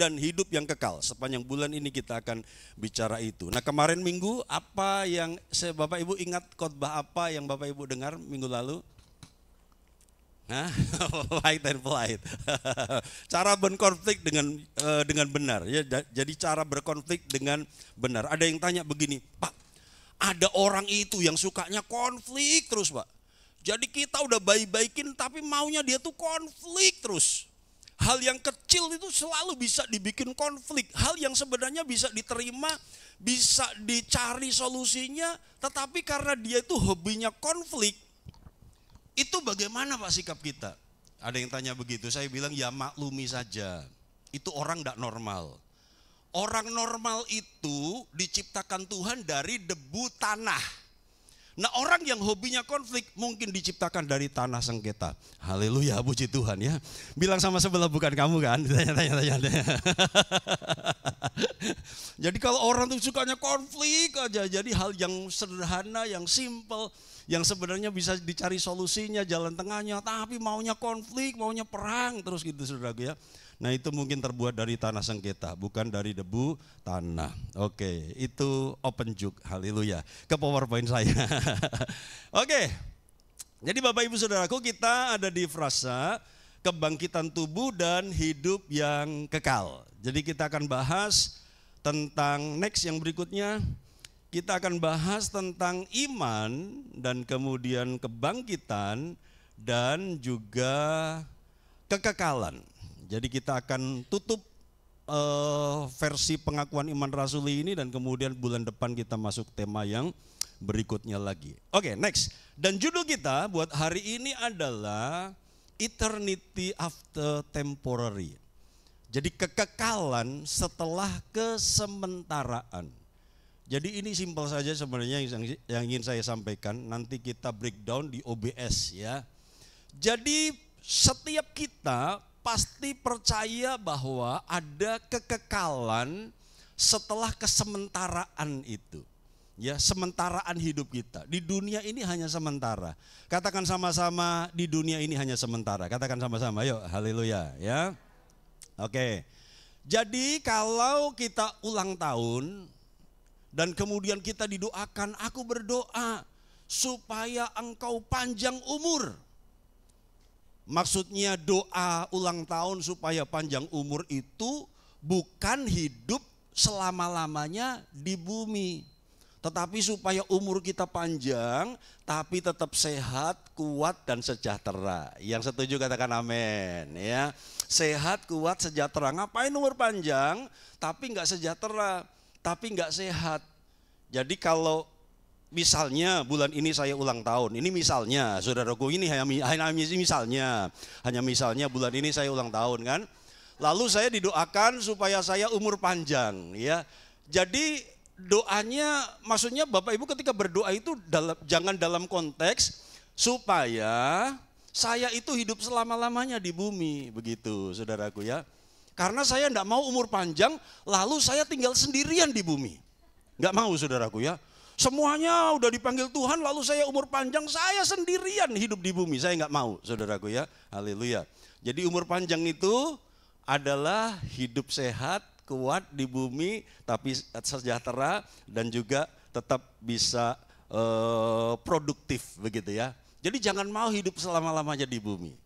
dan hidup yang kekal. Sepanjang bulan ini kita akan bicara itu. Nah, kemarin minggu apa yang Bapak Ibu ingat, khotbah apa yang Bapak Ibu dengar minggu lalu? Nah, light and polite. Cara berkonflik dengan benar ya. Jadi cara berkonflik dengan benar. Ada yang tanya begini, Pak, ada orang itu yang sukanya konflik terus, Pak. Jadi kita udah baik-baikin tapi maunya dia tuh konflik terus. Hal yang kecil itu selalu bisa dibikin konflik. Hal yang sebenarnya bisa diterima, bisa dicari solusinya, tetapi karena dia itu hobinya konflik, itu bagaimana Pak sikap kita? Ada yang tanya begitu, saya bilang ya maklumi saja. Itu orang tidak normal. Orang normal itu diciptakan Tuhan dari debu tanah. Nah, orang yang hobinya konflik mungkin diciptakan dari tanah sengketa. Haleluya, puji Tuhan ya. Bilang sama sebelah, bukan kamu kan? Tanya. Jadi kalau orang tuh sukanya konflik aja, jadi hal yang sederhana, yang simple, yang sebenarnya bisa dicari solusinya, jalan tengahnya, tapi maunya konflik, maunya perang terus gitu saudaraku ya. Nah, itu mungkin terbuat dari tanah sengketa, bukan dari debu tanah. Oke, itu open joke, haleluya. Ke PowerPoint saya. Oke, jadi Bapak Ibu Saudaraku, kita ada di frasa kebangkitan tubuh dan hidup yang kekal. Jadi kita akan bahas tentang next yang berikutnya. Kita akan bahas tentang iman dan kemudian kebangkitan dan juga kekekalan. Jadi kita akan tutup versi pengakuan iman rasuli ini dan kemudian bulan depan kita masuk tema yang berikutnya lagi. Oke, next. Dan judul kita buat hari ini adalah Eternity After Temporary. Jadi kekekalan setelah kesementaraan. Jadi ini simpel saja sebenarnya yang ingin saya sampaikan. Nanti kita breakdown di OBS ya. Jadi setiap kita pasti percaya bahwa ada kekekalan setelah kesementaraan itu. Ya, sementaraan hidup kita. Di dunia ini hanya sementara. Katakan sama-sama, di dunia ini hanya sementara. Katakan sama-sama, yuk, haleluya ya. Oke. Jadi kalau kita ulang tahun dan kemudian kita didoakan, aku berdoa supaya engkau panjang umur. Maksudnya doa ulang tahun supaya panjang umur itu bukan hidup selama-lamanya di bumi. Tetapi supaya umur kita panjang, tapi tetap sehat, kuat, dan sejahtera. Yang setuju katakan amin ya. Sehat, kuat, sejahtera. Ngapain umur panjang, tapi enggak sejahtera, tapi enggak sehat. Jadi kalau misalnya bulan ini saya ulang tahun, ini misalnya saudaraku, ini hanya misalnya bulan ini saya ulang tahun kan. Lalu saya didoakan supaya saya umur panjang ya. Jadi doanya maksudnya Bapak Ibu ketika berdoa itu jangan dalam konteks supaya saya itu hidup selama-lamanya di bumi, begitu saudaraku ya. Karena saya enggak mau umur panjang lalu saya tinggal sendirian di bumi. Enggak mau saudaraku ya. Semuanya udah dipanggil Tuhan lalu saya umur panjang, saya sendirian hidup di bumi. Saya enggak mau saudaraku ya, haleluya. Jadi umur panjang itu adalah hidup sehat, kuat di bumi, tapi sejahtera dan juga tetap bisa produktif begitu ya. Jadi jangan mau hidup selama-lamanya di bumi.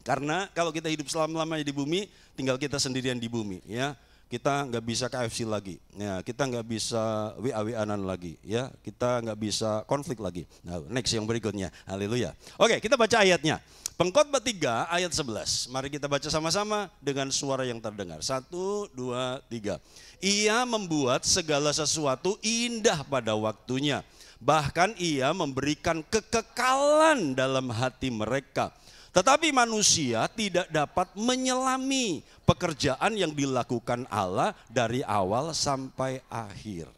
Karena kalau kita hidup selama-lamanya di bumi, tinggal kita sendirian di bumi ya. Kita nggak bisa KFC lagi, ya, kita nggak bisa WA-WA-an lagi, ya, kita nggak bisa konflik lagi. Nah, next yang berikutnya, haleluya. Oke, kita baca ayatnya. Pengkhotbah 3 ayat 11. Mari kita baca sama-sama dengan suara yang terdengar. 1, 2, 3. Ia membuat segala sesuatu indah pada waktunya. Bahkan ia memberikan kekekalan dalam hati mereka. Tetapi manusia tidak dapat menyelami pekerjaan yang dilakukan Allah dari awal sampai akhir.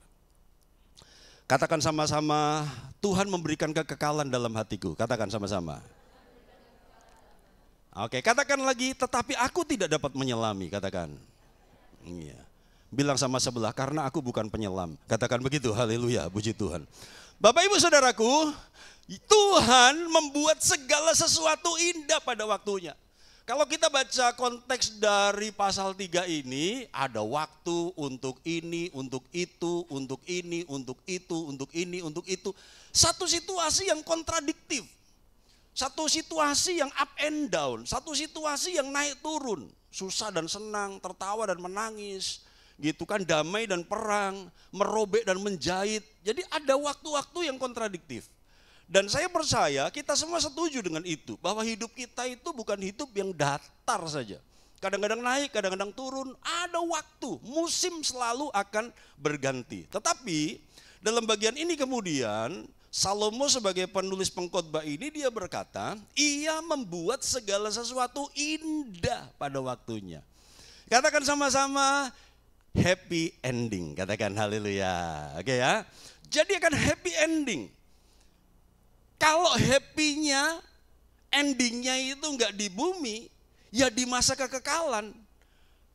Katakan sama-sama, Tuhan memberikan kekekalan dalam hatiku. Katakan sama-sama. Oke, katakan lagi, tetapi aku tidak dapat menyelami. Katakan. Iya. Bilang sama sebelah, karena aku bukan penyelam. Katakan begitu, haleluya, puji Tuhan. Bapak Ibu Saudaraku, Tuhan membuat segala sesuatu indah pada waktunya. Kalau kita baca konteks dari pasal 3 ini, ada waktu untuk ini, untuk itu, untuk ini, untuk itu, untuk ini, untuk itu. Satu situasi yang kontradiktif. Satu situasi yang up and down, satu situasi yang naik turun. Susah dan senang, tertawa dan menangis. Gitu kan, damai dan perang, merobek dan menjahit. Jadi ada waktu-waktu yang kontradiktif. Dan saya percaya kita semua setuju dengan itu, bahwa hidup kita itu bukan hidup yang datar saja. Kadang-kadang naik, kadang-kadang turun, ada waktu, musim selalu akan berganti. Tetapi dalam bagian ini kemudian Salomo sebagai penulis pengkhotbah ini dia berkata, ia membuat segala sesuatu indah pada waktunya. Katakan sama-sama, happy ending, katakan haleluya. Oke ya, jadi akan happy ending. Kalau happy-nya, endingnya itu enggak di bumi, ya di masa kekekalan.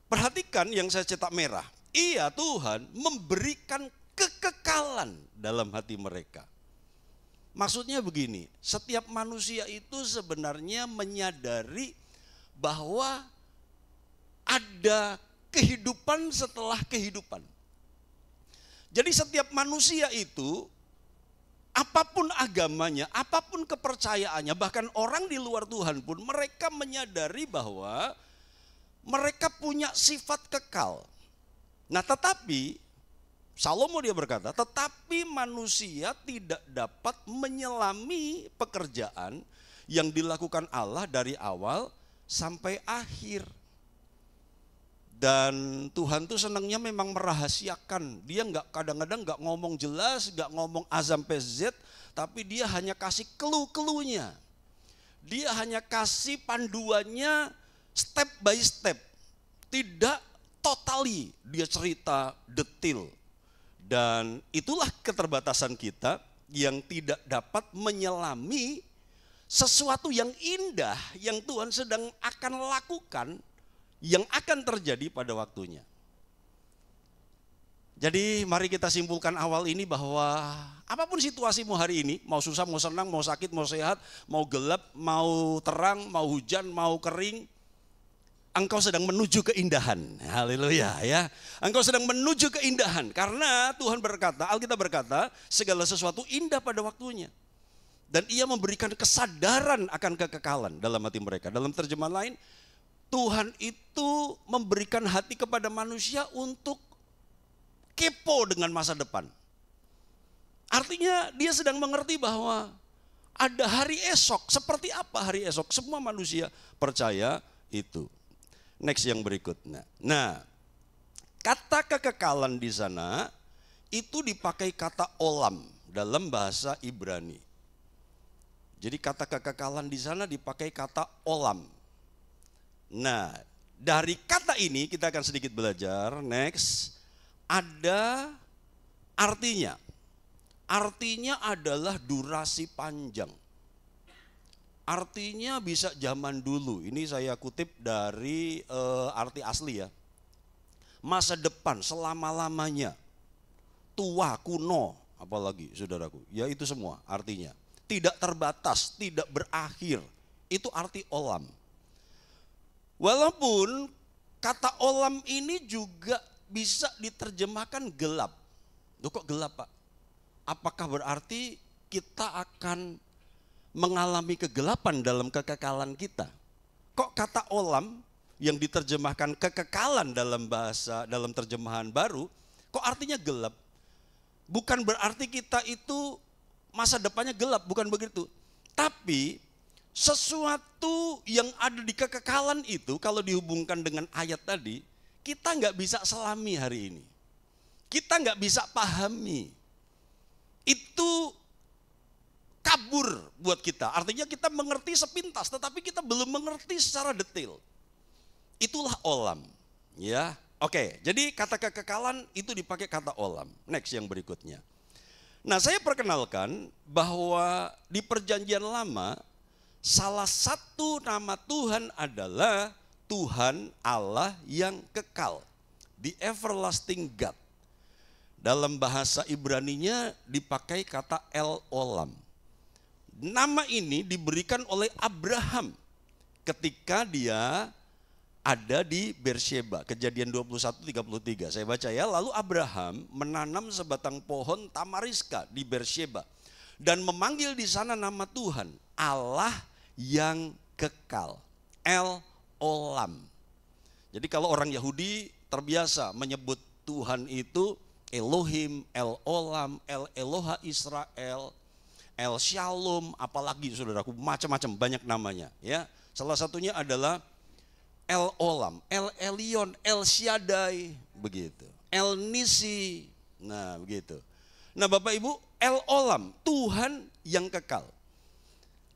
Perhatikan yang saya cetak merah. Iya, Tuhan memberikan kekekalan dalam hati mereka. Maksudnya begini, setiap manusia itu sebenarnya menyadari bahwa ada kehidupan setelah kehidupan. Jadi setiap manusia itu, apapun agamanya, apapun kepercayaannya, bahkan orang di luar Tuhan pun mereka menyadari bahwa mereka punya sifat kekal. Nah tetapi, Salomo dia berkata, tetapi manusia tidak dapat menyelami pekerjaan yang dilakukan Allah dari awal sampai akhir. Dan Tuhan tuh senangnya memang merahasiakan. Dia kadang-kadang nggak ngomong jelas, nggak ngomong A sampai Z, tapi dia hanya kasih clue-cluenya. Dia hanya kasih panduannya step by step. Tidak totally dia cerita detail. Dan itulah keterbatasan kita yang tidak dapat menyelami sesuatu yang indah yang Tuhan sedang akan lakukan, yang akan terjadi pada waktunya. Jadi mari kita simpulkan awal ini bahwa apapun situasimu hari ini, mau susah, mau senang, mau sakit, mau sehat, mau gelap, mau terang, mau hujan, mau kering, engkau sedang menuju keindahan. Haleluya ya. Engkau sedang menuju keindahan karena Tuhan berkata, Alkitab berkata, segala sesuatu indah pada waktunya. Dan ia memberikan kesadaran akan kekekalan dalam hati mereka. Dalam terjemahan lain, Tuhan itu memberikan hati kepada manusia untuk kepo dengan masa depan. Artinya dia sedang mengerti bahwa ada hari esok. Seperti apa hari esok? Semua manusia percaya itu. Next yang berikutnya. Nah, kata kekekalan di sana itu dipakai kata olam dalam bahasa Ibrani. Jadi kata kekekalan di sana dipakai kata olam. Nah, dari kata ini kita akan sedikit belajar. Next, ada artinya. Artinya adalah durasi panjang. Artinya bisa zaman dulu. Ini saya kutip dari arti asli ya. Masa depan selama-lamanya. Tua, kuno, apalagi saudaraku. Ya itu semua artinya. Tidak terbatas, tidak berakhir. Itu arti olam. Walaupun kata olam ini juga bisa diterjemahkan gelap. Loh kok gelap Pak? Apakah berarti kita akan mengalami kegelapan dalam kekekalan kita? Kok kata olam yang diterjemahkan kekekalan dalam terjemahan baru, kok artinya gelap? Bukan berarti kita itu masa depannya gelap, bukan begitu. Tapi sesuatu yang ada di kekekalan itu kalau dihubungkan dengan ayat tadi, kita nggak bisa selami hari ini. Kita nggak bisa pahami. Itu kabur buat kita. Artinya kita mengerti sepintas, tetapi kita belum mengerti secara detail. Itulah olam. Ya, oke. Jadi kata kekekalan itu dipakai kata olam. Next yang berikutnya. Nah, saya perkenalkan bahwa di Perjanjian Lama salah satu nama Tuhan adalah Tuhan Allah yang kekal. The everlasting God. Dalam bahasa Ibraninya dipakai kata El Olam. Nama ini diberikan oleh Abraham ketika dia ada di Beersheba, Kejadian 21:33. Saya baca ya, lalu Abraham menanam sebatang pohon tamariska di Beersheba dan memanggil di sana nama Tuhan, Allah yang kekal, El Olam. Jadi kalau orang Yahudi terbiasa menyebut Tuhan itu Elohim, El Olam, El Eloha Israel, El Shalom, apalagi saudaraku, macam-macam banyak namanya ya. Salah satunya adalah El Olam, El Elyon, El Shaddai, begitu. El Nisi, nah begitu. Nah Bapak Ibu, El Olam, Tuhan yang kekal.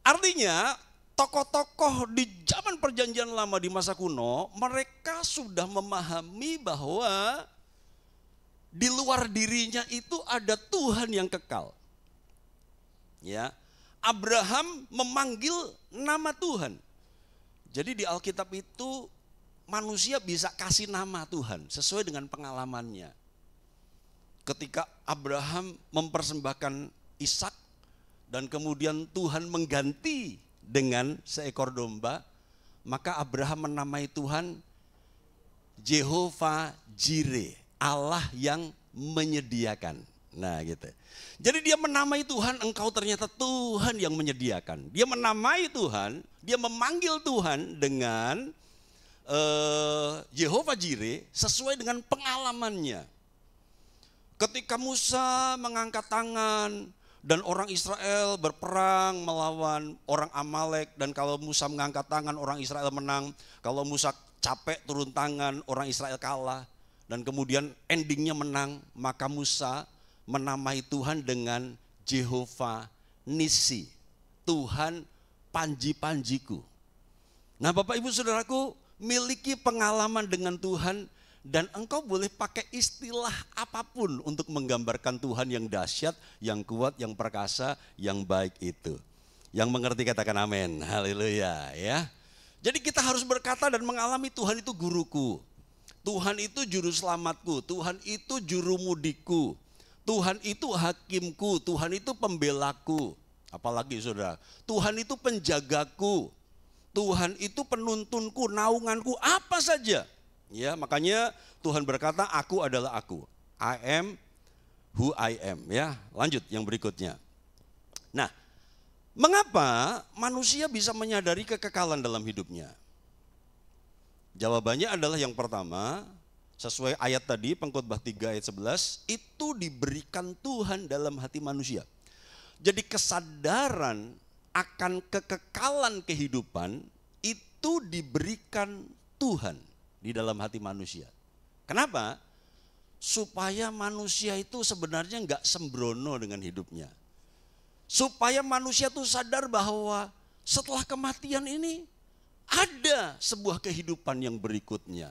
Artinya tokoh-tokoh di zaman perjanjian lama di masa kuno, mereka sudah memahami bahwa di luar dirinya itu ada Tuhan yang kekal. Ya, Abraham memanggil nama Tuhan. Jadi di Alkitab itu manusia bisa kasih nama Tuhan sesuai dengan pengalamannya. Ketika Abraham mempersembahkan Ishak dan kemudian Tuhan mengganti dengan seekor domba, maka Abraham menamai Tuhan Jehovah Jireh, Allah yang menyediakan. Nah gitu. Jadi dia menamai Tuhan, engkau ternyata Tuhan yang menyediakan. Dia menamai Tuhan, dia memanggil Tuhan dengan Jehovah Jireh sesuai dengan pengalamannya. Ketika Musa mengangkat tangan dan orang Israel berperang melawan orang Amalek, dan kalau Musa mengangkat tangan orang Israel menang, kalau Musa capek turun tangan orang Israel kalah, dan kemudian endingnya menang, maka Musa menamai Tuhan dengan Jehovah Nisi, Tuhan panji-panjiku. Nah Bapak Ibu Saudaraku, miliki pengalaman dengan Tuhan, dan engkau boleh pakai istilah apapun untuk menggambarkan Tuhan yang dahsyat, yang kuat, yang perkasa, yang baik itu. Yang mengerti katakan amin, haleluya ya. Jadi kita harus berkata dan mengalami Tuhan itu guruku, Tuhan itu juru selamatku, Tuhan itu juru mudiku, Tuhan itu hakimku, Tuhan itu pembelaku. Apalagi saudara, Tuhan itu penjagaku, Tuhan itu penuntunku, naunganku, apa saja. Ya, makanya Tuhan berkata, aku adalah aku. I am who I am. Ya, lanjut yang berikutnya. Nah, mengapa manusia bisa menyadari kekekalan dalam hidupnya? Jawabannya adalah yang pertama, sesuai ayat tadi, Pengkhotbah 3 ayat 11, itu diberikan Tuhan dalam hati manusia. Jadi kesadaran akan kekekalan kehidupan itu diberikan Tuhan di dalam hati manusia. Kenapa? Supaya manusia itu sebenarnya enggak sembrono dengan hidupnya. Supaya manusia itu sadar bahwa setelah kematian ini ada sebuah kehidupan yang berikutnya.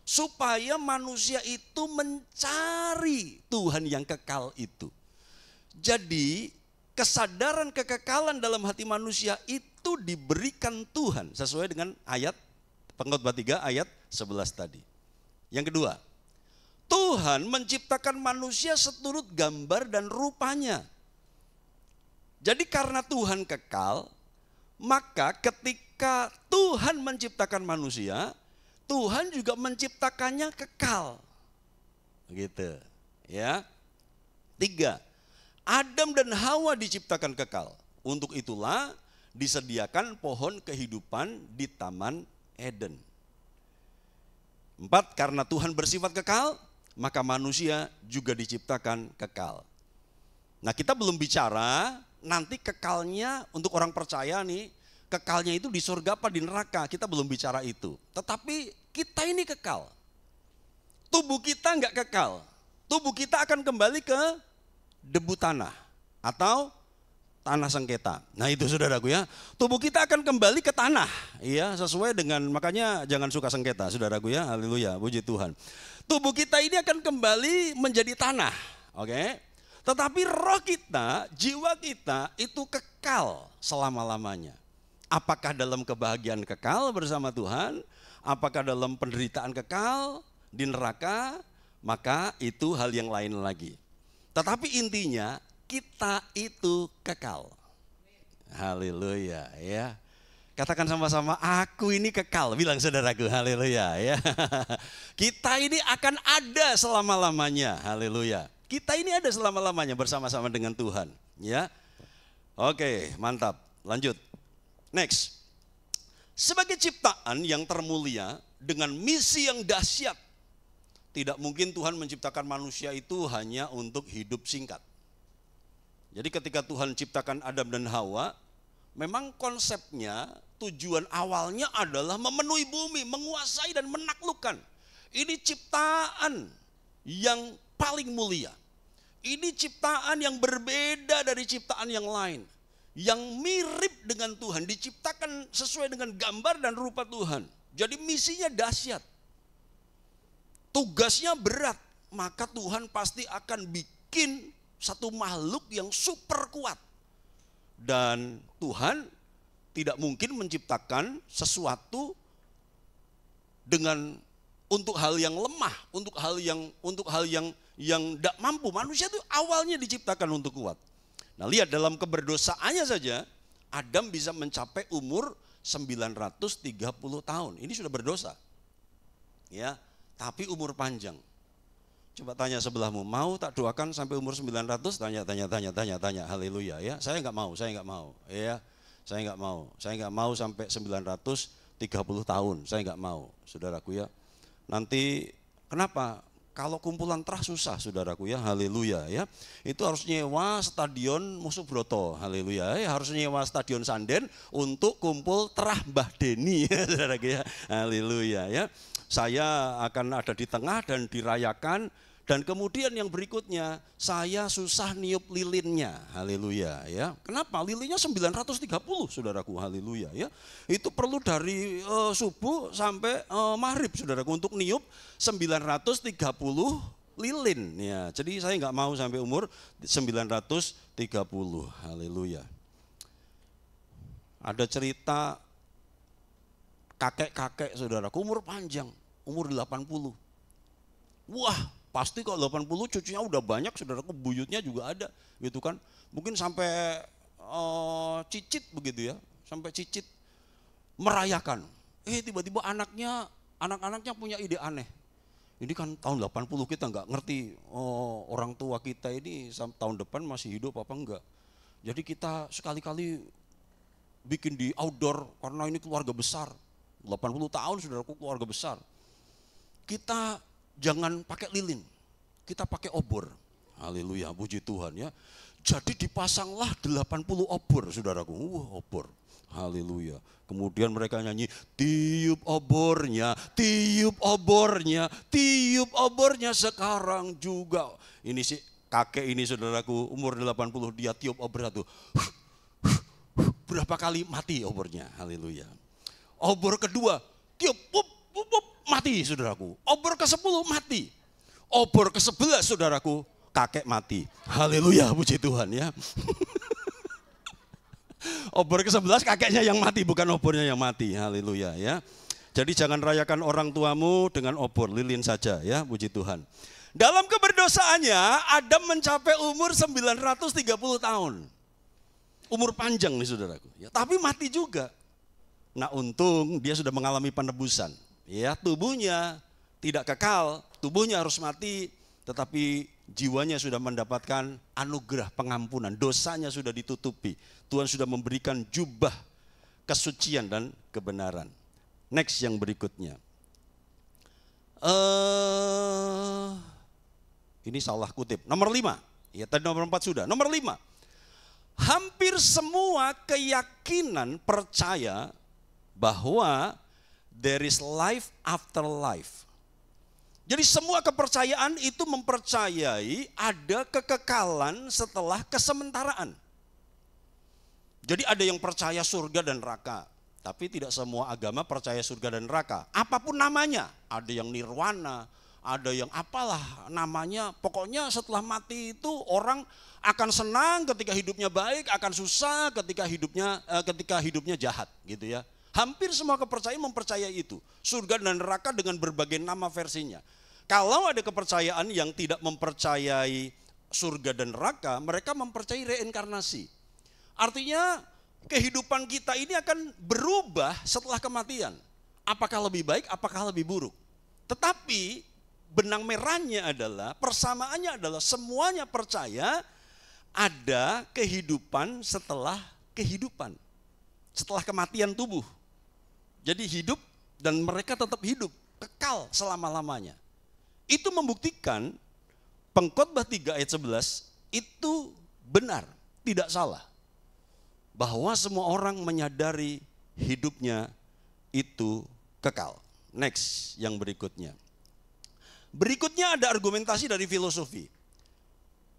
Supaya manusia itu mencari Tuhan yang kekal itu. Jadi kesadaran kekekalan dalam hati manusia itu diberikan Tuhan sesuai dengan ayat Pengkhotbah 3 ayat 11 tadi. Yang kedua, Tuhan menciptakan manusia seturut gambar dan rupanya. Jadi karena Tuhan kekal, maka ketika Tuhan menciptakan manusia, Tuhan juga menciptakannya kekal. Begitu, ya. 3, Adam dan Hawa diciptakan kekal. Untuk itulah disediakan pohon kehidupan di Taman Eden. 4, karena Tuhan bersifat kekal, maka manusia juga diciptakan kekal. Nah, kita belum bicara nanti kekalnya untuk orang percaya nih, kekalnya itu di surga apa di neraka, kita belum bicara itu. Tetapi kita ini kekal. Tubuh kita enggak kekal. Tubuh kita akan kembali ke debu tanah atau tanah sengketa. Nah itu saudaraku ya, tubuh kita akan kembali ke tanah, ya sesuai dengan, makanya jangan suka sengketa saudaraku ya, haleluya, puji Tuhan. Tubuh kita ini akan kembali menjadi tanah, oke? Tetapi roh kita, jiwa kita itu kekal selama-lamanya. Apakah dalam kebahagiaan kekal bersama Tuhan, apakah dalam penderitaan kekal di neraka, maka itu hal yang lain lagi. Tetapi intinya, kita itu kekal. Haleluya ya. Katakan sama-sama, aku ini kekal, bilang saudaraku, haleluya ya. Kita ini akan ada selama-lamanya, haleluya. Kita ini ada selama-lamanya bersama-sama dengan Tuhan, ya. Oke, mantap, lanjut. Next. Sebagai ciptaan yang termulia dengan misi yang dahsyat, tidak mungkin Tuhan menciptakan manusia itu hanya untuk hidup singkat. Jadi ketika Tuhan ciptakan Adam dan Hawa, memang konsepnya, tujuan awalnya adalah memenuhi bumi, menguasai dan menaklukkan. Ini ciptaan yang paling mulia. Ini ciptaan yang berbeda dari ciptaan yang lain. Yang mirip dengan Tuhan, diciptakan sesuai dengan gambar dan rupa Tuhan. Jadi misinya dahsyat. Tugasnya berat, maka Tuhan pasti akan bikin satu makhluk yang super kuat. Dan Tuhan tidak mungkin menciptakan sesuatu dengan untuk hal yang lemah, untuk hal yang tidak mampu. Manusia itu awalnya diciptakan untuk kuat. Nah, lihat dalam keberdosaannya saja Adam bisa mencapai umur 930 tahun. Ini sudah berdosa. Ya, tapi umur panjang. Coba tanya sebelahmu, mau tak doakan sampai umur 900? Tanya. Haleluya ya. Saya enggak mau. Ya. Saya enggak mau sampai 930 tahun. Saya enggak mau, saudaraku ya. Nanti kenapa? Kalau kumpulan terah susah, saudaraku ya. Haleluya ya. Itu harus nyewa stadion Musuh Broto. Haleluya ya. Harus nyewa stadion Sanden untuk kumpul terah Mbah Deni, saudaraku ya. Haleluya ya. Saya akan ada di tengah dan dirayakan. Dan kemudian yang berikutnya, saya susah niup lilinnya, haleluya ya. Kenapa? Lilinnya 930, saudaraku, haleluya ya. Itu perlu dari subuh sampai maghrib, saudaraku, untuk niup 930 lilin ya. Jadi saya nggak mau sampai umur 930, haleluya. Ada cerita kakek-kakek, saudaraku, umur panjang, umur 80. Wah, pasti kalau 80 cucunya udah banyak, saudaraku, buyutnya juga ada gitu kan. Mungkin sampai cicit begitu ya, sampai cicit merayakan. Tiba-tiba anak-anaknya punya ide aneh. Ini kan tahun 80 kita nggak ngerti orang tua kita ini tahun depan masih hidup apa enggak. Jadi kita sekali-kali bikin di outdoor karena ini keluarga besar. 80 tahun, saudaraku, keluarga besar. Kita jangan pakai lilin, kita pakai obor. Haleluya, puji Tuhan ya. Jadi dipasanglah 80 obor, saudaraku. Obor. Haleluya. Kemudian mereka nyanyi, tiup obornya, tiup obornya, tiup obornya sekarang juga. Ini sih kakek ini, saudaraku, umur 80, dia tiup obor satu. Berapa kali mati obornya, haleluya. Obor kedua, tiup, mati, saudaraku. Obor ke-10 mati. Obor ke-11, saudaraku, kakek mati. Haleluya, puji Tuhan ya. Obor ke-11 kakeknya yang mati, bukan obornya yang mati. Haleluya ya. Jadi jangan rayakan orang tuamu dengan obor, lilin saja ya, puji Tuhan. Dalam keberdosaannya, Adam mencapai umur 930 tahun. Umur panjang nih, saudaraku. Ya, tapi mati juga. Nah, untung dia sudah mengalami penebusan. Ya, tubuhnya tidak kekal, tubuhnya harus mati, tetapi jiwanya sudah mendapatkan anugerah pengampunan, dosanya sudah ditutupi. Tuhan sudah memberikan jubah kesucian dan kebenaran. Next yang berikutnya. Ini salah kutip. Nomor 5. Ya, tadi nomor 4 sudah. Nomor 5. Hampir semua keyakinan percaya bahwa there is life after life. Jadi semua kepercayaan itu mempercayai ada kekekalan setelah kesementaraan. Jadi ada yang percaya surga dan neraka, tapi tidak semua agama percaya surga dan neraka. Apapun namanya, ada yang nirwana, ada yang apalah namanya. Pokoknya setelah mati itu orang akan senang ketika hidupnya baik, akan susah ketika hidupnya jahat, gitu ya. Hampir semua kepercayaan mempercayai itu. Surga dan neraka dengan berbagai nama versinya. Kalau ada kepercayaan yang tidak mempercayai surga dan neraka, mereka mempercayai reinkarnasi. Artinya kehidupan kita ini akan berubah setelah kematian. Apakah lebih baik, apakah lebih buruk. Tetapi benang merahnya adalah, persamaannya adalah semuanya percaya ada kehidupan setelah kehidupan. Setelah kematian tubuh. Jadi hidup dan mereka tetap hidup, kekal selama-lamanya. Itu membuktikan Pengkhotbah 3 ayat 11 itu benar, tidak salah. Bahwa semua orang menyadari hidupnya itu kekal. Next, yang berikutnya. Berikutnya ada argumentasi dari filosofi.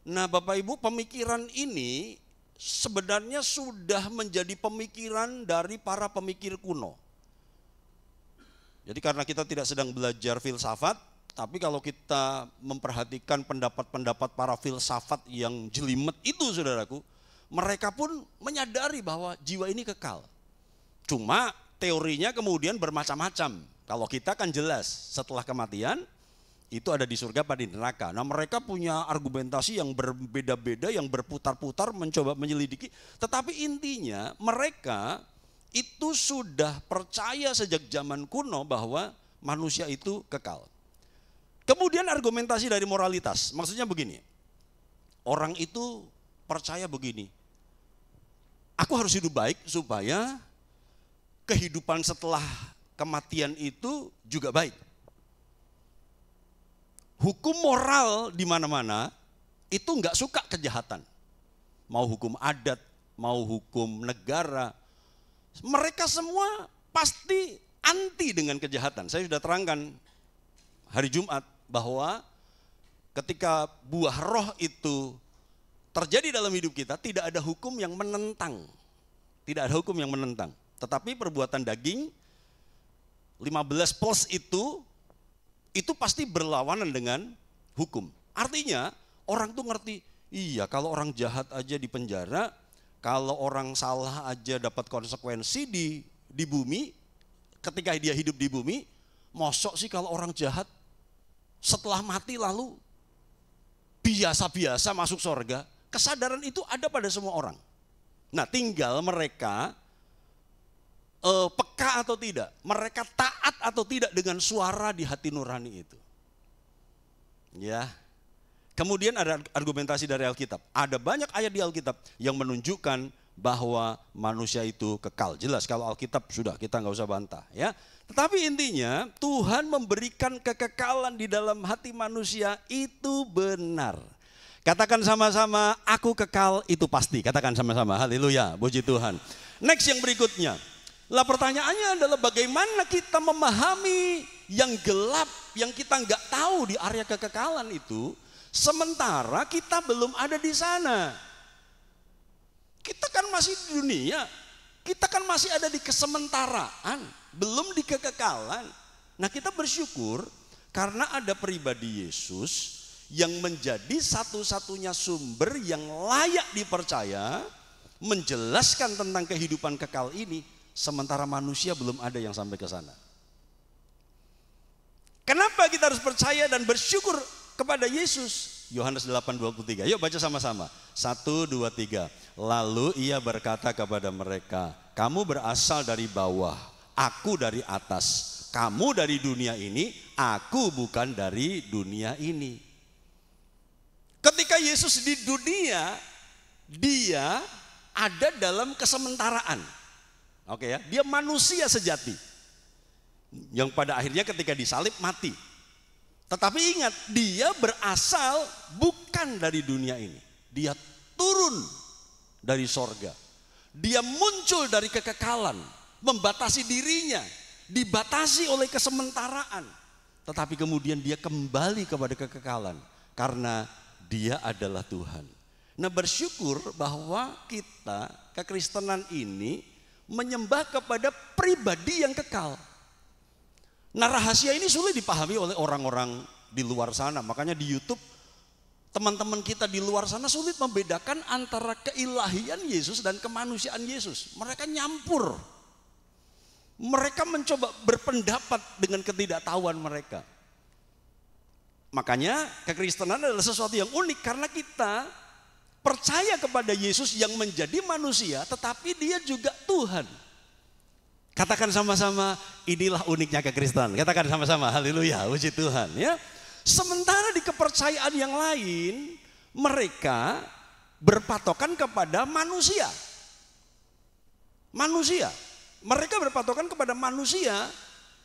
Nah Bapak Ibu, pemikiran ini sebenarnya sudah menjadi pemikiran dari para pemikir kuno. Jadi karena kita tidak sedang belajar filsafat, tapi kalau kita memperhatikan pendapat-pendapat para filsafat yang jelimet itu saudaraku, mereka pun menyadari bahwa jiwa ini kekal. Cuma teorinya kemudian bermacam-macam. Kalau kita kan jelas setelah kematian itu ada di surga apa di neraka. Nah mereka punya argumentasi yang berbeda-beda, yang berputar-putar mencoba menyelidiki. Tetapi intinya mereka itu sudah percaya sejak zaman kuno bahwa manusia itu kekal. Kemudian argumentasi dari moralitas, maksudnya begini, orang itu percaya begini, aku harus hidup baik supaya kehidupan setelah kematian itu juga baik. Hukum moral di mana-mana itu nggak suka kejahatan, mau hukum adat, mau hukum negara. Mereka semua pasti anti dengan kejahatan. Saya sudah terangkan hari Jumat bahwa ketika buah roh itu terjadi dalam hidup kita, tidak ada hukum yang menentang. Tidak ada hukum yang menentang. Tetapi perbuatan daging 15 plus itu pasti berlawanan dengan hukum. Artinya orang tuh ngerti, iya kalau orang jahat aja di penjara, kalau orang salah aja dapat konsekuensi di bumi, ketika dia hidup di bumi, mosok sih kalau orang jahat setelah mati lalu biasa-biasa masuk surga. Kesadaran itu ada pada semua orang. Nah tinggal mereka peka atau tidak, mereka taat atau tidak dengan suara di hati nurani itu. Ya. Kemudian ada argumentasi dari Alkitab. Ada banyak ayat di Alkitab yang menunjukkan bahwa manusia itu kekal. Jelas kalau Alkitab sudah kita nggak usah bantah ya. Tetapi intinya Tuhan memberikan kekekalan di dalam hati manusia itu benar. Katakan sama-sama, aku kekal itu pasti. Katakan sama-sama, haleluya, puji Tuhan. Next yang berikutnya. Lah pertanyaannya adalah bagaimana kita memahami yang gelap, yang kita nggak tahu di area kekekalan itu. Sementara kita belum ada di sana. Kita kan masih di dunia, kita kan masih ada di kesementaraan, belum di kekekalan. Nah kita bersyukur karena ada pribadi Yesus yang menjadi satu-satunya sumber yang layak dipercaya, menjelaskan tentang kehidupan kekal ini, sementara manusia belum ada yang sampai ke sana. Kenapa kita harus percaya dan bersyukur kepada Yesus? Yohanes 8:23. Yuk baca sama-sama. 1, 2, 3. Lalu ia berkata kepada mereka, kamu berasal dari bawah, aku dari atas. Kamu dari dunia ini, aku bukan dari dunia ini. Ketika Yesus di dunia, dia ada dalam kesementaraan. Oke ya, dia manusia sejati. Yang pada akhirnya ketika disalib mati. Tetapi ingat, dia berasal bukan dari dunia ini. Dia turun dari sorga. Dia muncul dari kekekalan, membatasi dirinya, dibatasi oleh kesementaraan. Tetapi kemudian dia kembali kepada kekekalan karena dia adalah Tuhan. Nah bersyukur bahwa kita, kekristenan ini menyembah kepada pribadi yang kekal. Nah rahasia ini sulit dipahami oleh orang-orang di luar sana. Makanya di YouTube teman-teman kita di luar sana sulit membedakan antara keilahian Yesus dan kemanusiaan Yesus. Mereka nyampur. Mereka mencoba berpendapat dengan ketidaktahuan mereka. Makanya kekristenan adalah sesuatu yang unik karena kita percaya kepada Yesus yang menjadi manusia tetapi dia juga Tuhan. Katakan sama-sama, inilah uniknya kekristenan. Katakan sama-sama, haleluya, puji Tuhan ya. Sementara di kepercayaan yang lain mereka berpatokan kepada manusia. Manusia. Mereka berpatokan kepada manusia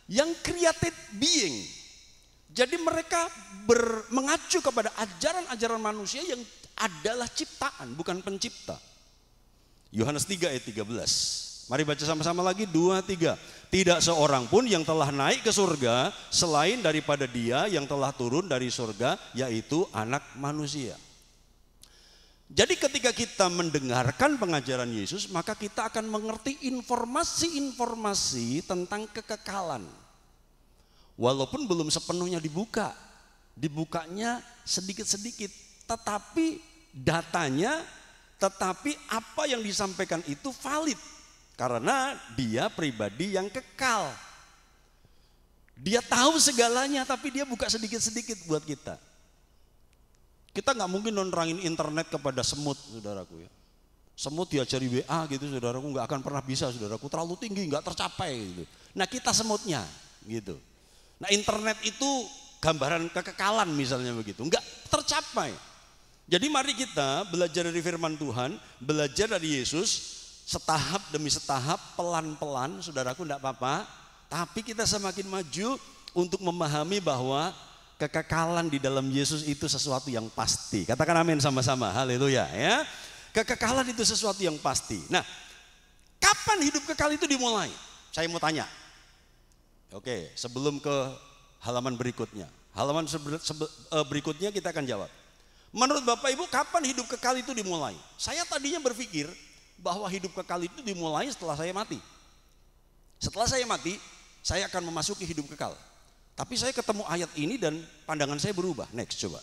yang created being. Jadi mereka mengacu kepada ajaran-ajaran manusia yang adalah ciptaan, bukan pencipta. Yohanes 3 ayat 13. Mari baca sama-sama lagi, 2, 3. Tidak seorang pun yang telah naik ke surga selain daripada Dia yang telah turun dari surga, yaitu Anak Manusia. Jadi ketika kita mendengarkan pengajaran Yesus, maka kita akan mengerti informasi-informasi tentang kekekalan. Walaupun belum sepenuhnya dibuka, dibukanya sedikit-sedikit, tetapi datanya, tetapi apa yang disampaikan itu valid. Karena dia pribadi yang kekal. Dia tahu segalanya, tapi dia buka sedikit-sedikit buat kita. Kita nggak mungkin nerangin internet kepada semut, saudaraku ya. Semut diajari WA gitu, saudaraku, nggak akan pernah bisa, saudaraku, terlalu tinggi, nggak tercapai gitu. Nah kita semutnya gitu. Nah internet itu gambaran kekekalan misalnya begitu, nggak tercapai. Jadi mari kita belajar dari firman Tuhan, belajar dari Yesus, setahap demi setahap, pelan-pelan, saudaraku, enggak apa-apa. Tapi kita semakin maju untuk memahami bahwa kekekalan di dalam Yesus itu sesuatu yang pasti. Katakan amin sama-sama, haleluya ya. Kekekalan itu sesuatu yang pasti. Nah, kapan hidup kekal itu dimulai? Saya mau tanya. Oke, sebelum ke halaman berikutnya. Halaman berikutnya kita akan jawab. Menurut Bapak Ibu, kapan hidup kekal itu dimulai? Saya tadinya berpikir bahwa hidup kekal itu dimulai setelah saya mati. Setelah saya mati, saya akan memasuki hidup kekal. Tapi saya ketemu ayat ini dan pandangan saya berubah. Next, coba.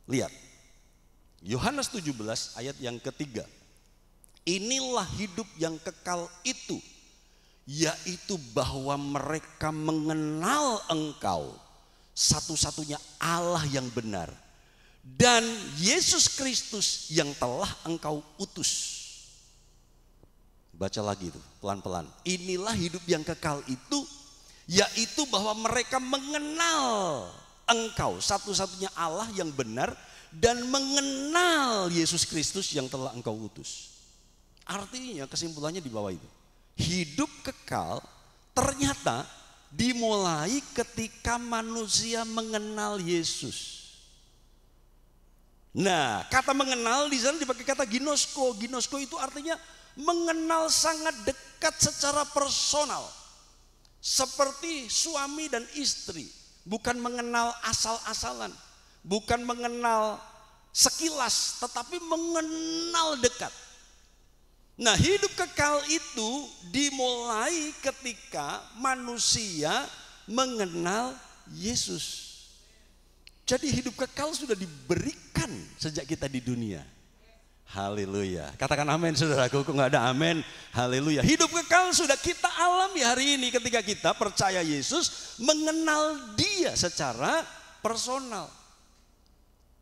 Lihat. Yohanes 17 ayat yang ketiga. Inilah hidup yang kekal itu, yaitu bahwa mereka mengenal Engkau, satu-satunya Allah yang benar, dan Yesus Kristus yang telah Engkau utus. Baca lagi tuh, pelan-pelan. Inilah hidup yang kekal itu, yaitu bahwa mereka mengenal Engkau, satu-satunya Allah yang benar, dan mengenal Yesus Kristus yang telah Engkau utus. Artinya kesimpulannya di bawah itu. Hidup kekal ternyata dimulai ketika manusia mengenal Yesus. Nah, kata mengenal di sana dipakai kata ginosko. Ginosko itu artinya mengenal sangat dekat secara personal. Seperti suami dan istri, bukan mengenal asal-asalan, bukan mengenal sekilas, tetapi mengenal dekat. Nah, hidup kekal itu dimulai ketika manusia mengenal Yesus. Jadi hidup kekal sudah diberikan sejak kita di dunia. Haleluya. Katakan amin, saudaraku. Kok nggak ada amin? Haleluya. Hidup kekal sudah kita alami hari ini ketika kita percaya Yesus, mengenal Dia secara personal.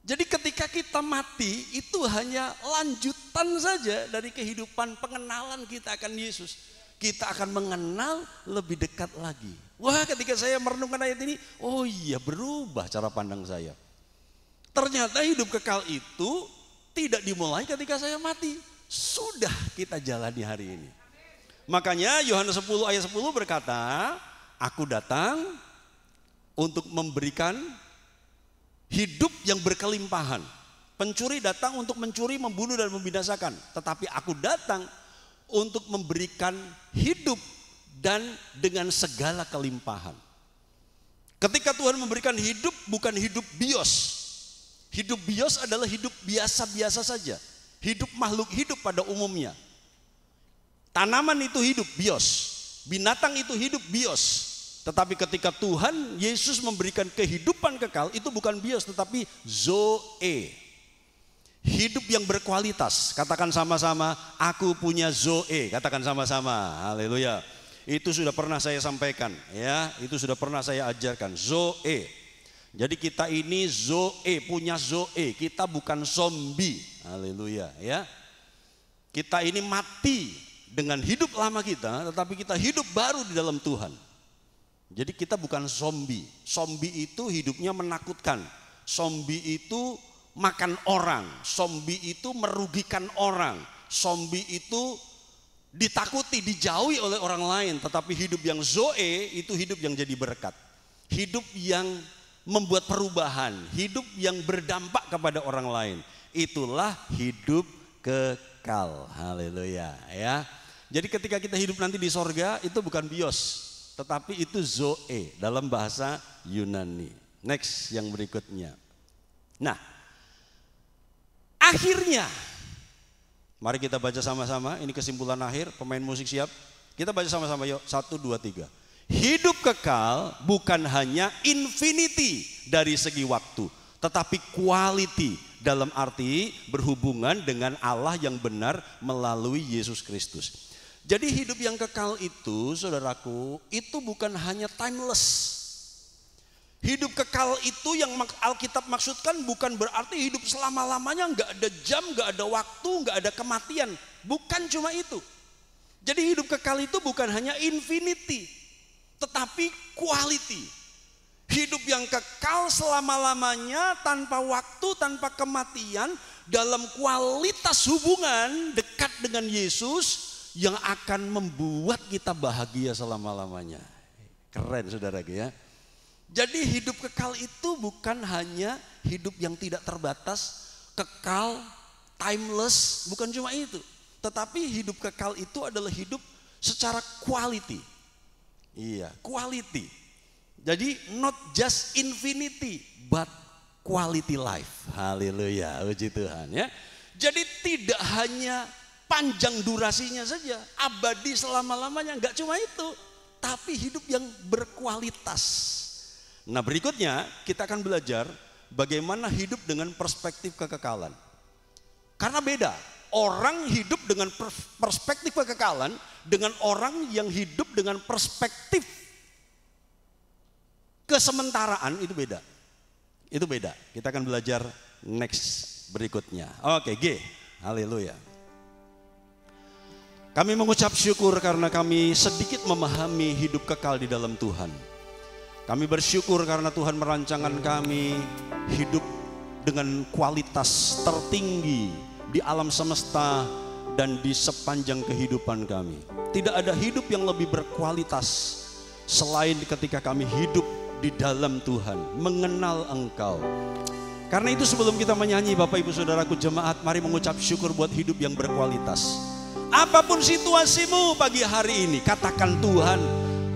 Jadi ketika kita mati itu hanya lanjutan saja dari kehidupan pengenalan kita akan Yesus. Kita akan mengenal lebih dekat lagi. Wah, ketika saya merenungkan ayat ini, oh iya, berubah cara pandang saya. Ternyata hidup kekal itu tidak dimulai ketika saya mati. Sudah kita jalani hari ini. Makanya Yohanes 10 ayat 10 berkata, aku datang untuk memberikan hidup yang berkelimpahan. Pencuri datang untuk mencuri, membunuh dan membinasakan. Tetapi aku datang untuk memberikan hidup dan dengan segala kelimpahan. Ketika Tuhan memberikan hidup, bukan hidup bios. Hidup bios adalah hidup biasa-biasa saja. Hidup makhluk hidup pada umumnya. Tanaman itu hidup bios. Binatang itu hidup bios. Tetapi ketika Tuhan Yesus memberikan kehidupan kekal, itu bukan bios tetapi zoe. Hidup yang berkualitas. Katakan sama-sama, aku punya zoe. Katakan sama-sama, haleluya. Itu sudah pernah saya sampaikan ya, itu sudah pernah saya ajarkan, zoe. Jadi kita ini zoe, punya zoe, kita bukan zombie. Haleluya ya. Kita ini mati dengan hidup lama kita, tetapi kita hidup baru di dalam Tuhan. Jadi kita bukan zombie. Zombie itu hidupnya menakutkan. Zombie itu makan orang. Zombie itu merugikan orang. Zombie itu ditakuti, dijauhi oleh orang lain. Tetapi hidup yang zoe itu hidup yang jadi berkat. Hidup yang membuat perubahan. Hidup yang berdampak kepada orang lain. Itulah hidup kekal. Haleluya ya. Jadi ketika kita hidup nanti di sorga itu bukan bios, tetapi itu zoe dalam bahasa Yunani. Next yang berikutnya. Nah, akhirnya mari kita baca sama-sama. Ini kesimpulan akhir. Pemain musik siap? Kita baca sama-sama yuk. 1, 2, 3. Hidup kekal bukan hanya infinity dari segi waktu, tetapi quality dalam arti berhubungan dengan Allah yang benar melalui Yesus Kristus. Jadi hidup yang kekal itu, saudaraku, itu bukan hanya timeless. Hidup kekal itu yang Alkitab maksudkan bukan berarti hidup selama-lamanya, nggak ada jam, nggak ada waktu, nggak ada kematian. Bukan cuma itu. Jadi hidup kekal itu bukan hanya infinity, tetapi quality. Hidup yang kekal selama-lamanya tanpa waktu, tanpa kematian, dalam kualitas hubungan dekat dengan Yesus yang akan membuat kita bahagia selama-lamanya. Keren saudaraku ya. Jadi hidup kekal itu bukan hanya hidup yang tidak terbatas, kekal, timeless, bukan cuma itu. Tetapi hidup kekal itu adalah hidup secara quality. Iya, quality. Jadi not just infinity, but quality life. Haleluya, puji Tuhan ya. Jadi tidak hanya panjang durasinya saja, abadi selama-lamanya, enggak cuma itu, tapi hidup yang berkualitas. Nah berikutnya kita akan belajar bagaimana hidup dengan perspektif kekekalan. Karena beda, orang hidup dengan perspektif kekekalan dengan orang yang hidup dengan perspektif kesementaraan itu beda. Itu beda, kita akan belajar next berikutnya. Oke, G, haleluya. Kami mengucap syukur karena kami sedikit memahami hidup kekal di dalam Tuhan. Kami bersyukur karena Tuhan merancangkan kami hidup dengan kualitas tertinggi di alam semesta dan di sepanjang kehidupan kami. Tidak ada hidup yang lebih berkualitas selain ketika kami hidup di dalam Tuhan, mengenal Engkau. Karena itu sebelum kita menyanyi, Bapak Ibu Saudaraku jemaat, mari mengucap syukur buat hidup yang berkualitas. Apapun situasimu pagi hari ini, katakan Tuhan,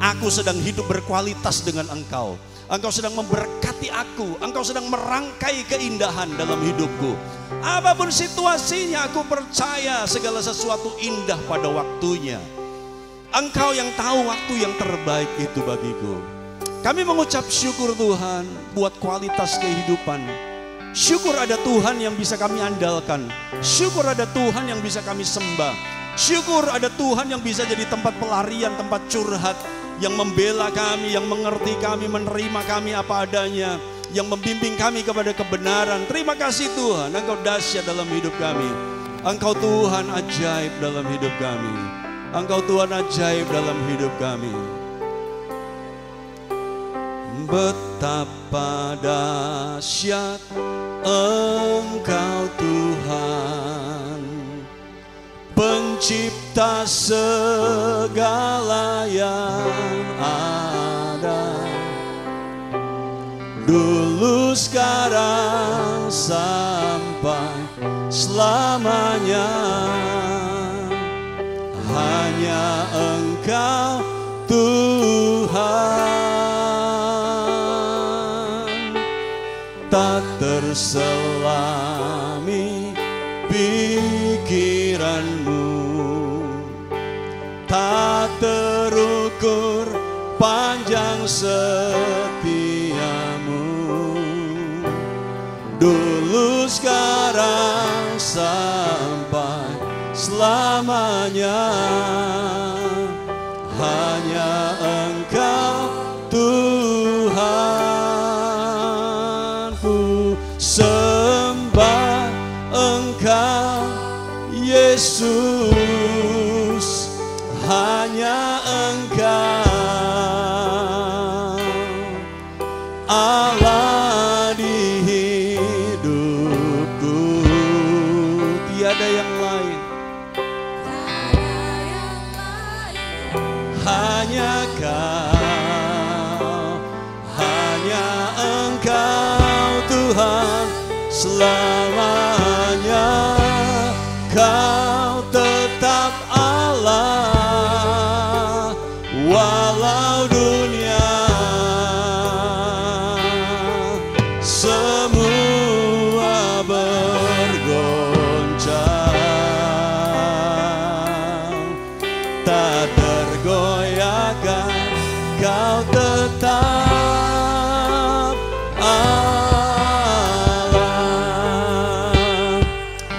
aku sedang hidup berkualitas dengan Engkau. Engkau sedang memberkati aku, Engkau sedang merangkai keindahan dalam hidupku. Apapun situasinya, aku percaya segala sesuatu indah pada waktunya. Engkau yang tahu waktu yang terbaik itu bagiku. Kami mengucap syukur Tuhan buat kualitas kehidupan. Syukur ada Tuhan yang bisa kami andalkan. Syukur ada Tuhan yang bisa kami sembah. Syukur ada Tuhan yang bisa jadi tempat pelarian, tempat curhat, yang membela kami, yang mengerti kami, menerima kami apa adanya, yang membimbing kami kepada kebenaran. Terima kasih Tuhan, Engkau dahsyat dalam hidup kami. Engkau Tuhan ajaib dalam hidup kami. Engkau Tuhan ajaib dalam hidup kami. Betapa dahsyat Engkau Tuhan, pencipta segala yang ada, dulu sekarang sampai selamanya. Hanya Engkau Tuhan, tak terselami pikiranmu, tak terukur panjang setiamu, dulu sekarang sampai selamanya. Hanya Engkau Tuhan, ku sembah Engkau Yesus, hanya Engkau Allah di hidupku, tiada yang lain, hanya Kau, hanya Engkau Tuhan selamanya. Kau tetap Allah walau dunia semua bergoncang, tak tergoyahkan. Kau tetap Allah.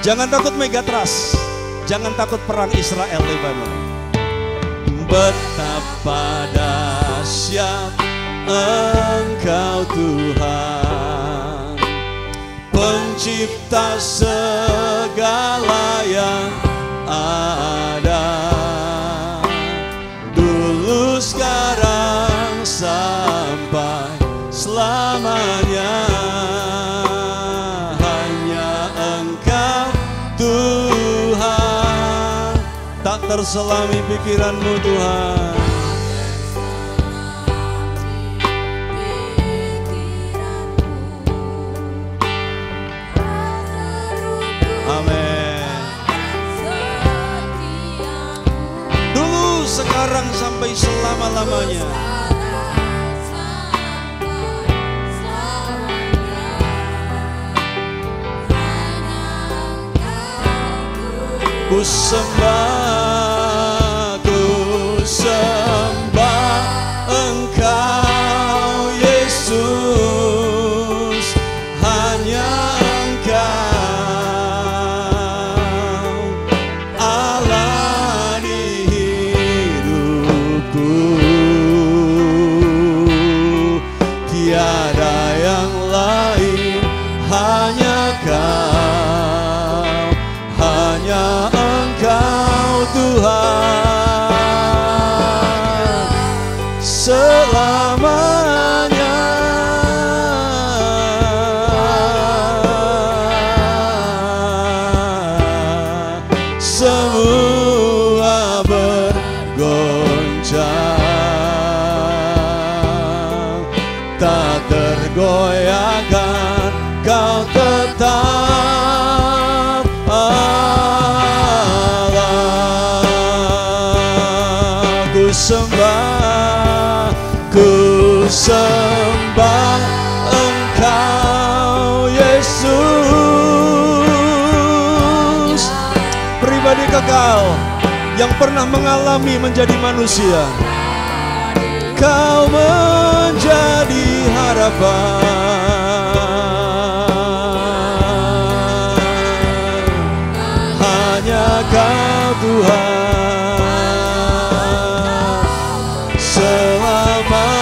Jangan takut Megatras, jangan takut perang Israel Lebanon. Betapa dahsyat Engkau Tuhan, pencipta segala yang ada, dulu, sekarang, sampai selamanya. Hanya Engkau Tuhan, tak terselami pikiranmu Tuhan. Amin. Dulu, sekarang, sampai selama-lamanya. Ku sembah Engkau Yesus, hanya Engkau Allah di hidupku, tiada yang lain, hanya Kau, hanya Engkau Tuhan selamanya. Semua bergoncang, tak tergoyahkan. Kau tetap Allah. Ku sembah Engkau Yesus, pribadi kekal yang pernah mengalami menjadi manusia. Kau menjadi harapan, hanya Kau Tuhan selamanya.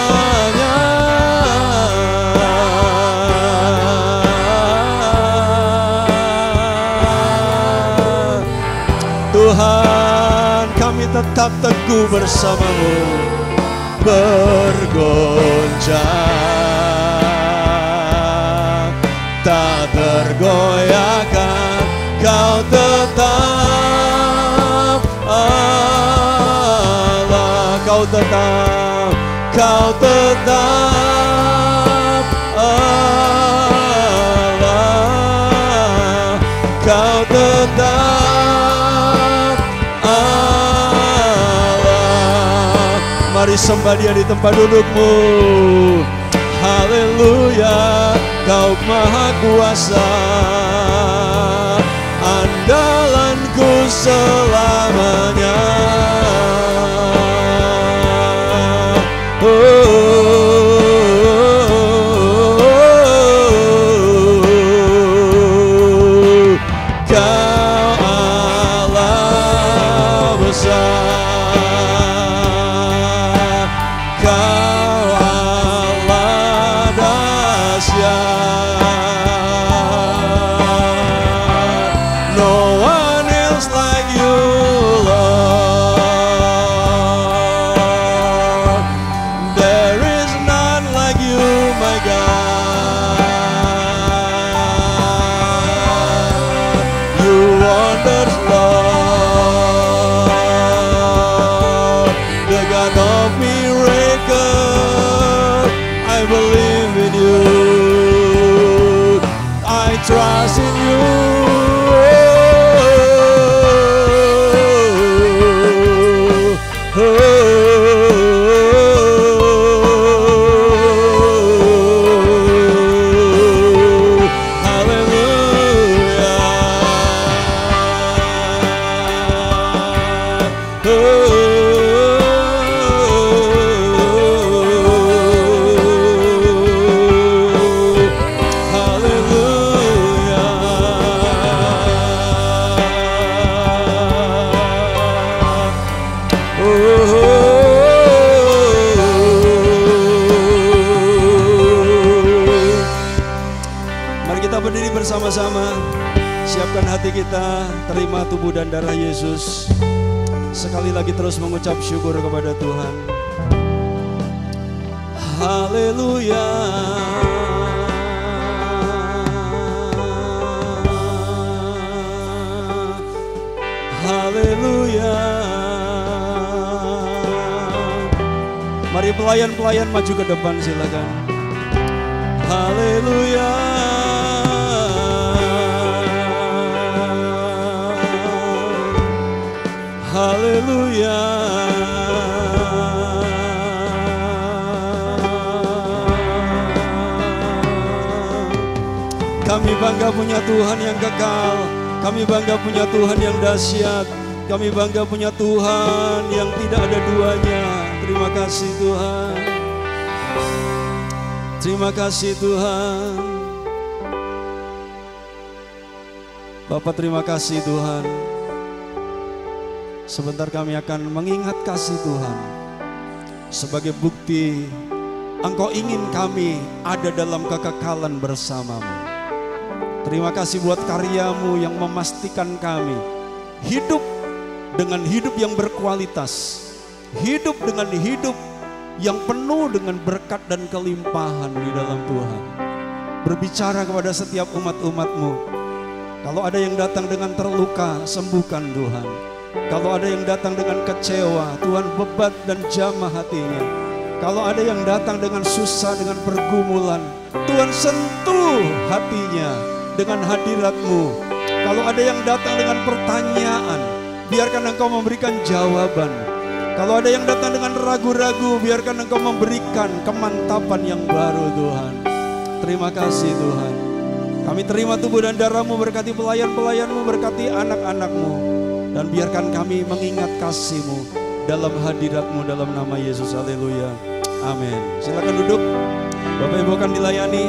Tuhan, kami tetap teguh bersama-Mu, bergoncang, tak tergoyahkan. Kau tetap Allah, Kau tetap Allah, Kau tetap Allah. Mari sembah Dia di tempat dudukmu. Haleluya, Kau Maha Kuasa, andalanku selamanya. Kau Allah besar, Kau Allah dahsyat. No one else like You wonders, Lord. The God of miracles, I believe in you. I trust in you. Bersama-sama siapkan hati kita, terima tubuh dan darah Yesus. Sekali lagi terus mengucap syukur kepada Tuhan. Haleluya. Haleluya. Mari pelayan-pelayan maju ke depan, silakan. Haleluya. Haleluya. Kami bangga punya Tuhan yang kekal. Kami bangga punya Tuhan yang dahsyat. Kami bangga punya Tuhan yang tidak ada duanya. Terima kasih Tuhan. Terima kasih Tuhan. Bapak, terima kasih Tuhan. Sebentar kami akan mengingat kasih Tuhan sebagai bukti Engkau ingin kami ada dalam kekekalan bersamamu. Terima kasih buat karyamu yang memastikan kami hidup dengan hidup yang berkualitas, hidup dengan hidup yang penuh dengan berkat dan kelimpahan di dalam Tuhan. Berbicara kepada setiap umat-umat-Mu. Kalau ada yang datang dengan terluka, sembuhkan Tuhan. Kalau ada yang datang dengan kecewa, Tuhan bebat dan jamah hatinya. Kalau ada yang datang dengan susah, dengan pergumulan, Tuhan sentuh hatinya dengan hadirat-Mu. Kalau ada yang datang dengan pertanyaan, biarkan Engkau memberikan jawaban. Kalau ada yang datang dengan ragu-ragu, biarkan Engkau memberikan kemantapan yang baru Tuhan. Terima kasih Tuhan. Kami terima tubuh dan darah-Mu, berkati pelayan-pelayan-Mu, berkati anak-anak-Mu. Dan biarkan kami mengingat kasih-Mu dalam hadirat-Mu dalam nama Yesus. Haleluya. Amin. Silakan duduk. Bapak Ibu akan dilayani.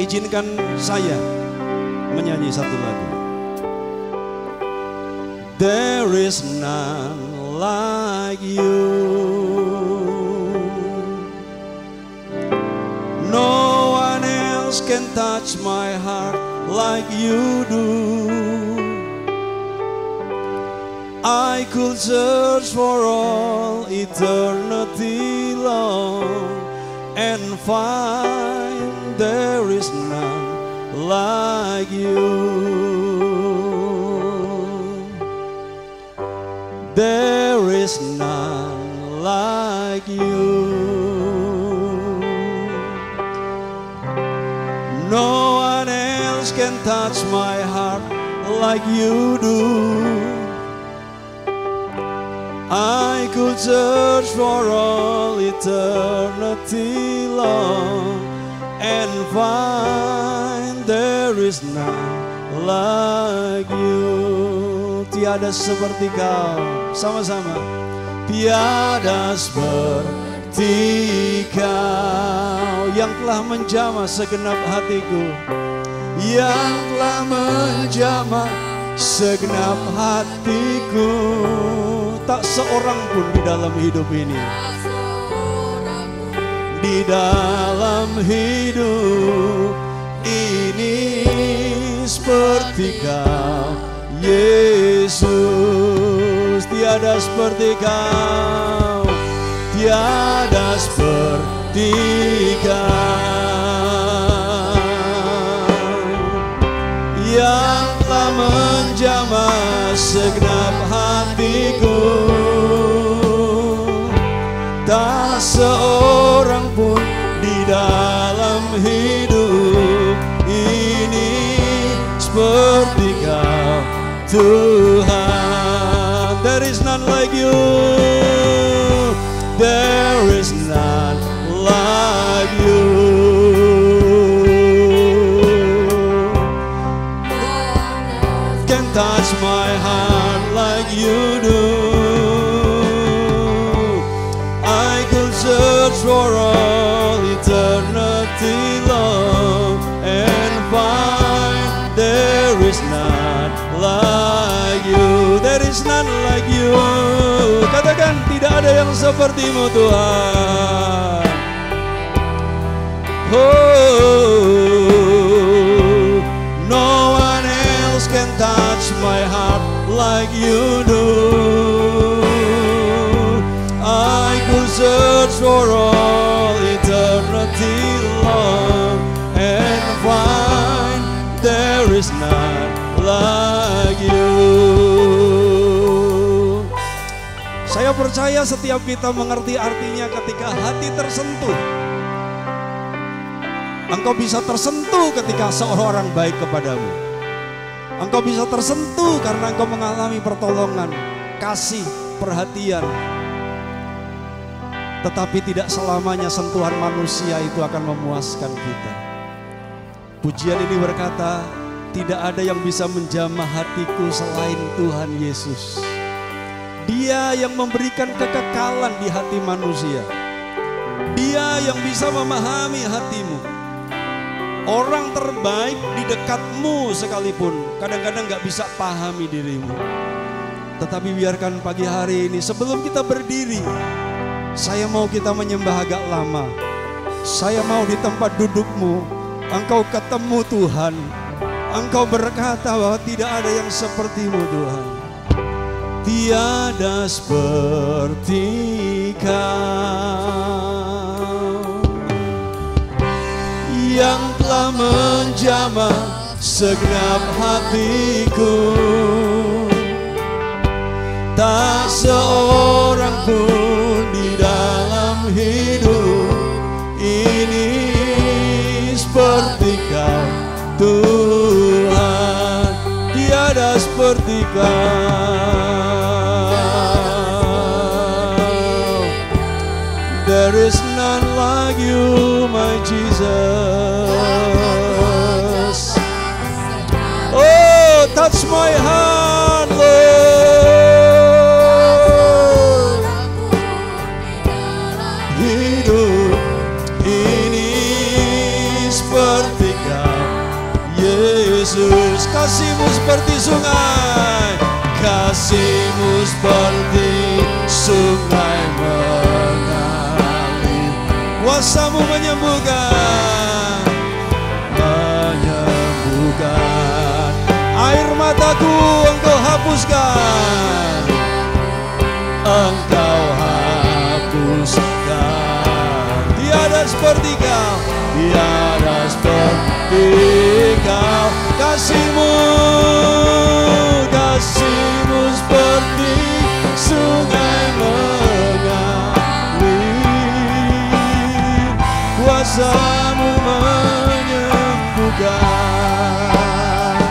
Izinkan saya menyanyi satu lagu. There is none like you. No one else can touch my heart like you do. I could search for all eternity long and find there is none like you. There is none like you. No one else can touch my heart like you do. I could search for all eternity long and find there is none like you. Tiada seperti Kau. Sama-sama. Tiada seperti Kau yang telah menjamah segenap hatiku, yang telah menjamah segenap hatiku. Tak seorang pun di dalam hidup ini, di dalam hidup ini seperti Kau, Yesus. Tiada seperti Kau, tiada seperti Kau yang telah segenap hatiku. Tak seorang pun di dalam hidup ini seperti Kau, Tuhan. There is none like You. There is none like You. Can touch my heart like You do. I could search for all eternity long and find there is none like You. There is none like You. Katakan, tidak ada yang seperti-Mu, Tuhan. Oh, no one else can touch my heart like You do. I could search for all eternity long and find there is none like You. Saya percaya setiap kita mengerti artinya ketika hati tersentuh. Engkau bisa tersentuh ketika seorang baik kepadamu. Engkau bisa tersentuh karena engkau mengalami pertolongan, kasih, perhatian. Tetapi tidak selamanya sentuhan manusia itu akan memuaskan kita. Pujian ini berkata, tidak ada yang bisa menjamah hatiku selain Tuhan Yesus. Dia yang memberikan kekekalan di hati manusia. Dia yang bisa memahami hatimu. Orang terbaik di dekatmu sekalipun kadang-kadang gak bisa pahami dirimu. Tetapi biarkan pagi hari ini sebelum kita berdiri, saya mau kita menyembah agak lama. Saya mau di tempat dudukmu, engkau ketemu Tuhan. Engkau berkata bahwa tidak ada yang seperti-Mu, Tuhan. Tiada seperti Kau yang telah menjamah segenap hatiku. Tak seorang pun di dalam hidup ini seperti Kau, Tuhan. Tiada seperti Kau. There is none like You, my Jesus. Oh, touch my heart, Lord. Hidup ini seperti Kau, Yesus. Kasih-Mu seperti sungai, kasih-Mu seperti sungai mengalir. Kuasa-Mu menyembuhkan, menyembuhkan. Air mataku Engkau hapuskan, Engkau hapuskan. Tiada seperti Kau, tiada seperti Kau. Kasih-Mu, kasih-Mu seperti sungai mengalir. Kuasa-Mu menyembuhkan.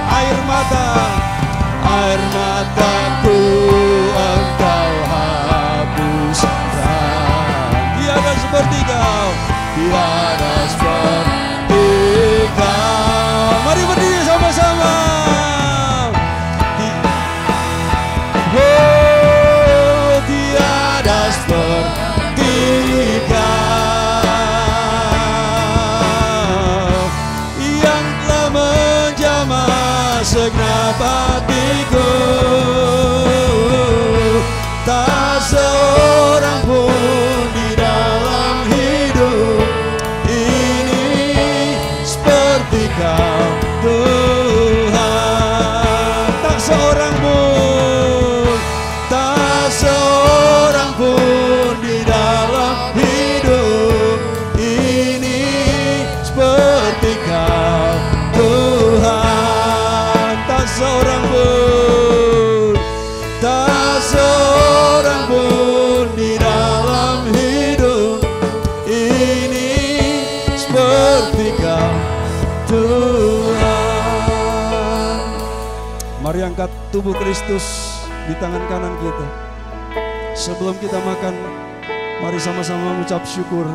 Air mataku Engkau hapuskan. Tiada seperti Kau, tiada seperti Kau. Mari berdiri sama-sama. Oh, tiada seperti Kau yang telah menjamah segenap hatiku. Tak seorang pun di dalam hidup ini seperti Kau, Tuhan. Tak seorang pun, tak seorang pun di dalam hidup ini seperti Kau, Tuhan. Tak seorang pun. Tuhan. Mari angkat tubuh Kristus di tangan kanan kita. Sebelum kita makan, mari sama-sama mengucap syukur.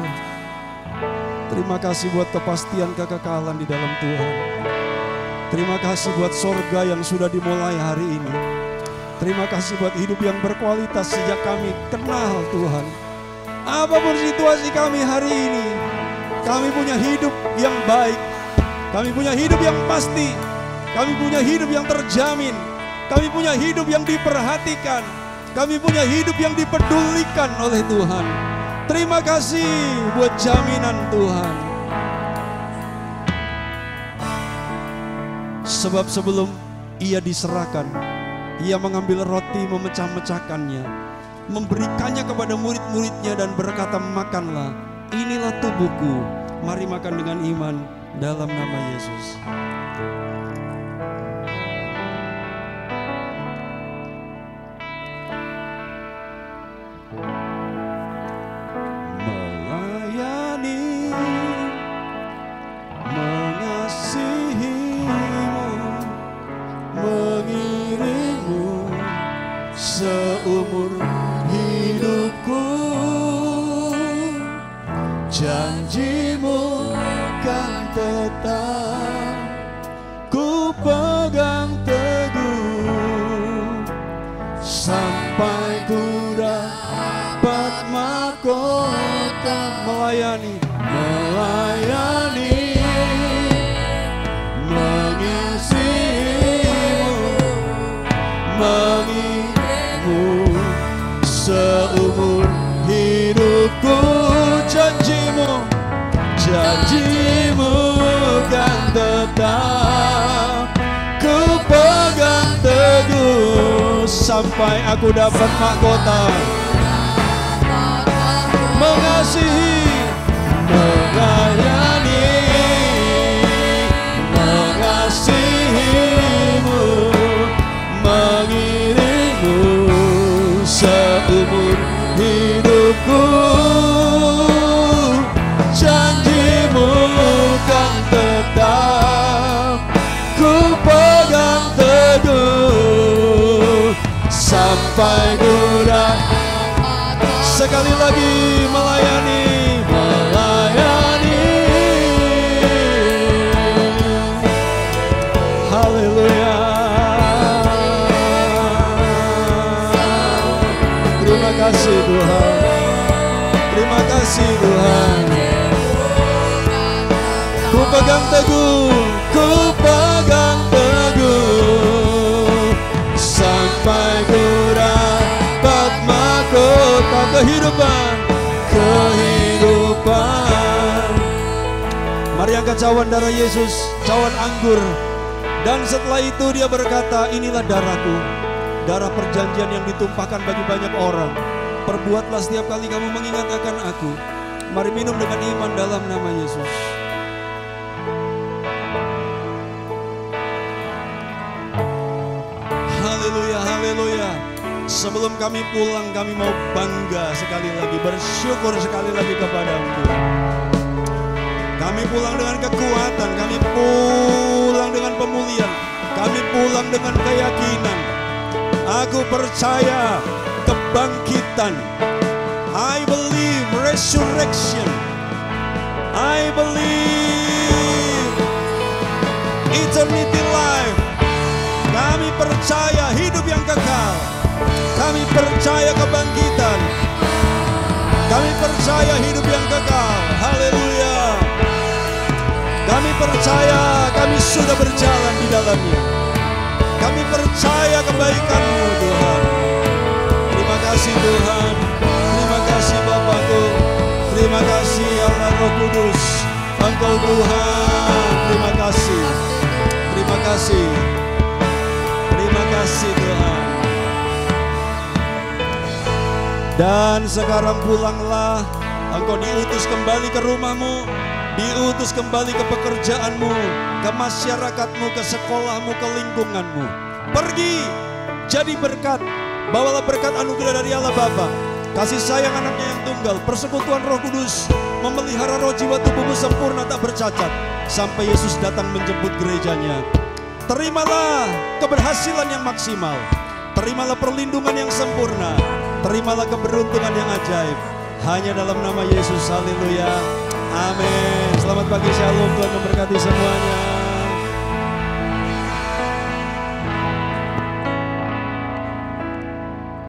Terima kasih buat kepastian kekekalan di dalam Tuhan. Terima kasih buat sorga yang sudah dimulai hari ini. Terima kasih buat hidup yang berkualitas sejak kami kenal Tuhan. Apapun situasi kami hari ini, kami punya hidup yang baik. Kami punya hidup yang pasti. Kami punya hidup yang terjamin. Kami punya hidup yang diperhatikan. Kami punya hidup yang dipedulikan oleh Tuhan. Terima kasih buat jaminan Tuhan. Sebab sebelum ia diserahkan, ia mengambil roti, memecah-mecahkannya, memberikannya kepada murid-muridnya dan berkata, makanlah, inilah tubuhku. Mari makan dengan iman dalam nama Yesus. Melayani, mengasihimu, mengiringmu seumur hidupku. Janjimu kan tetap ku pegang teguh sampai ku dapat mahkota. Melayani, melayani, mengisimu, mengiringmu seumur hidupku. Janjimu, janjimu kan tetap ku pegang teguh sampai aku dapat mahkota. Mengasihi, melayani, mengasihimu, mengiringmu seumur hidupku. Janjimu kan tetap ku pegang teguh sampai ku dapat. Sekali lagi, melayani, melayani. Haleluya. Terima kasih Tuhan. Terima kasih Tuhan. Ku pegang teguh, ku pegang teguh sampai ku dapat mahkota kehidupan, kehidupan. Mari angkat cawan darah Yesus, cawan anggur. Dan setelah itu dia berkata, inilah darahku, darah perjanjian yang ditumpahkan bagi banyak orang. Perbuatlah setiap kali kamu mengingat akan aku. Mari minum dengan iman dalam nama Yesus. Haleluya, haleluya. Sebelum kami pulang, kami mau bangga sekali lagi, bersyukur sekali lagi kepada-Mu Tuhan. Kami pulang dengan kekuatan, kami pulang dengan pemulihan, kami pulang dengan keyakinan. Aku percaya kebangkitan. I believe resurrection. I believe eternity life. Kami percaya hidup yang kekal. Kami percaya kebangkitan. Kami percaya hidup yang kekal. Haleluya. Kami percaya kami sudah berjalan di dalamnya. Kami percaya kebaikan-Mu Tuhan. Terima kasih Tuhan. Terima kasih Bapakku. Terima kasih Allah Roh Kudus. Engkau Tuhan. Terima kasih. Terima kasih. Terima kasih Tuhan. Dan sekarang pulanglah. Engkau diutus kembali ke rumahmu, diutus kembali ke pekerjaanmu, ke masyarakatmu, ke sekolahmu, ke lingkunganmu. Pergi, jadi berkat. Bawalah berkat anugerah dari Allah Bapa, kasih sayang anaknya yang tunggal, persekutuan Roh Kudus, memelihara roh jiwa tubuhmu sempurna tak bercacat sampai Yesus datang menjemput gerejanya. Terimalah keberhasilan yang maksimal, terimalah perlindungan yang sempurna, terimalah keberuntungan yang ajaib. Hanya dalam nama Yesus, haleluya, amin. Selamat pagi, shalom, Tuhan memberkati semuanya.